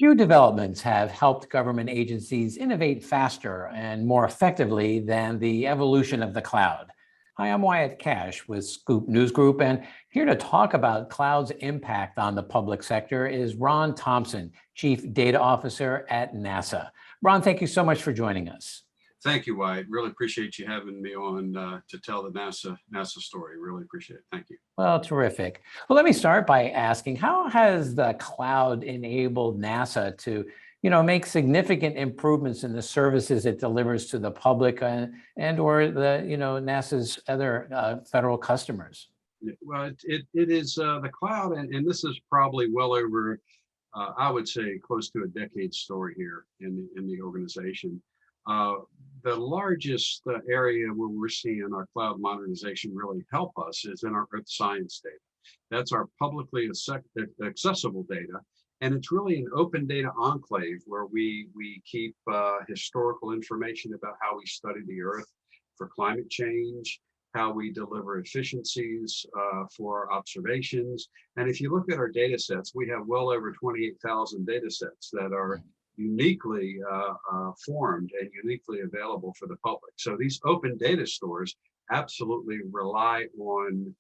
Few developments have helped government agencies innovate faster and more effectively than the evolution of the cloud. Hi, I'm Wyatt Cash with Scoop News Group, and here to talk about cloud's impact on the public sector is Ron Thompson, Chief Data Officer at NASA. Ron, thank you so much for joining us. Thank you, Wyatt. Really appreciate you having me on to tell the NASA story. Really appreciate it. Thank you. Well, terrific. Well, let me start by asking, how has the cloud enabled NASA to, make significant improvements in the services it delivers to the public and or the, NASA's other federal customers? Well, it is the cloud, and this is probably well over, I would say, close to a decade story here in the organization. The largest area where we're seeing our cloud modernization really help us is in our earth science data. That's our publicly accessible data. And it's really an open data enclave where we keep historical information about how we study the earth for climate change, how we deliver efficiencies for our observations. And if you look at our data sets, we have well over 28,000 data sets that are uniquely formed and uniquely available for the public. So these open data stores absolutely rely on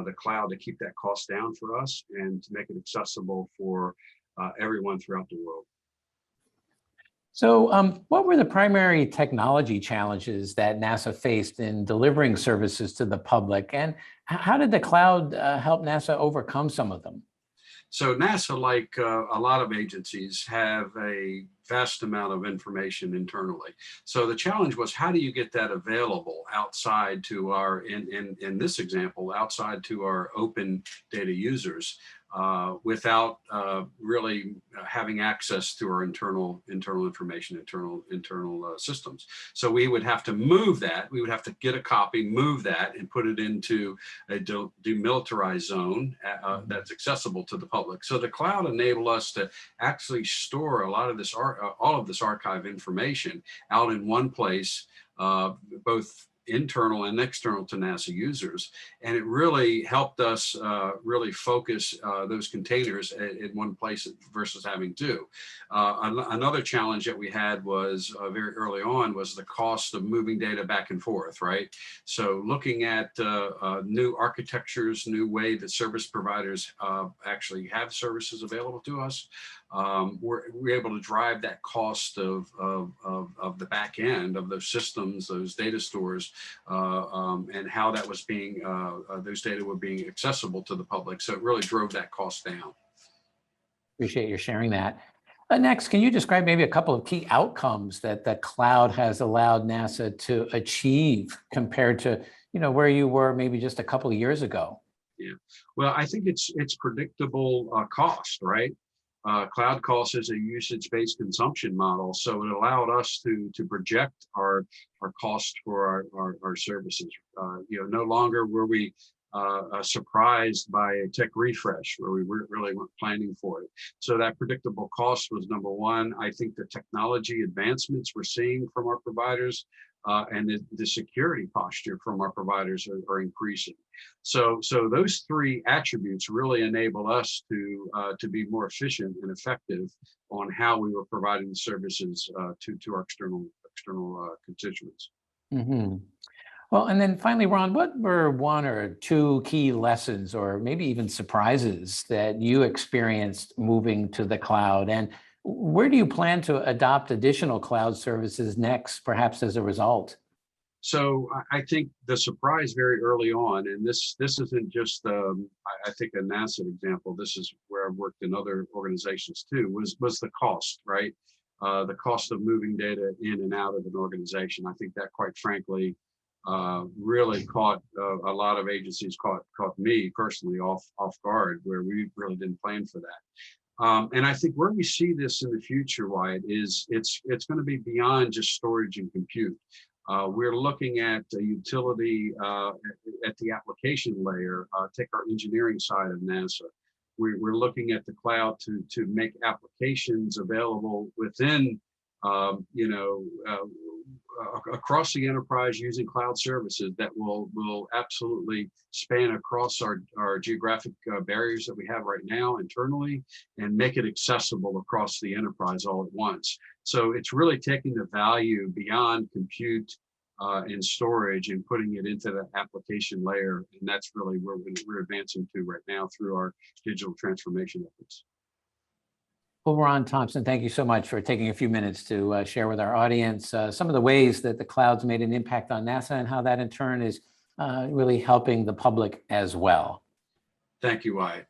the cloud to keep that cost down for us and to make it accessible for everyone throughout the world. So what were the primary technology challenges that NASA faced in delivering services to the public? And how did the cloud help NASA overcome some of them? So NASA, like a lot of agencies, have a vast amount of information internally. So the challenge was, how do you get that available outside to our, in this example, outside to our open data users without really having access to our internal information, internal systems. So we would have to move that. We would have to get a copy, move that, and put it into a demilitarized zone that's accessible to the public. So the cloud enabled us to actually store a lot of this all of this archive information out in one place, both internal and external to NASA users. And it really helped us really focus those containers in one place versus having two. Another challenge that we had was very early on was the cost of moving data back and forth, right? So looking at new architectures, new way that service providers actually have services available to us, we're able to drive that cost of the back end of those systems, those data stores, and how that was being, those data were being accessible to the public. So it really drove that cost down. Appreciate you sharing that. Next, can you describe maybe a couple of key outcomes that the cloud has allowed NASA to achieve compared to, where you were maybe just a couple of years ago? Yeah, well, I think it's predictable cost, right? Cloud cost is a usage-based consumption model, so it allowed us to project our cost for our services. No longer were we surprised by a tech refresh where we really weren't planning for it. So that predictable cost was number one. I think the technology advancements we're seeing from our providers and the security posture from our providers are increasing. So those three attributes really enable us to be more efficient and effective on how we were providing the services to our external constituents. Mm-hmm. Well, and then finally, Ron, what were one or two key lessons or maybe even surprises that you experienced moving to the cloud? And where do you plan to adopt additional cloud services next, perhaps as a result? So I think the surprise very early on, and this isn't just I think a NASA example. This is where I've worked in other organizations too. Was the cost, right? The cost of moving data in and out of an organization. I think that, quite frankly, really caught a lot of agencies, caught me personally off guard, where we really didn't plan for that. And I think where we see this in the future, Wyatt, is it's going to be beyond just storage and compute. We're looking at a utility at the application layer. Take our engineering side of NASA. We're looking at the cloud to make applications available within across the enterprise using cloud services that will absolutely span across our geographic barriers that we have right now internally and make it accessible across the enterprise all at once. So it's really taking the value beyond compute and storage and putting it into the application layer. And that's really where we're advancing to right now through our digital transformation efforts. Well, Ron Thompson, thank you so much for taking a few minutes to share with our audience some of the ways that the cloud's made an impact on NASA and how that in turn is really helping the public as well. Thank you, Wyatt.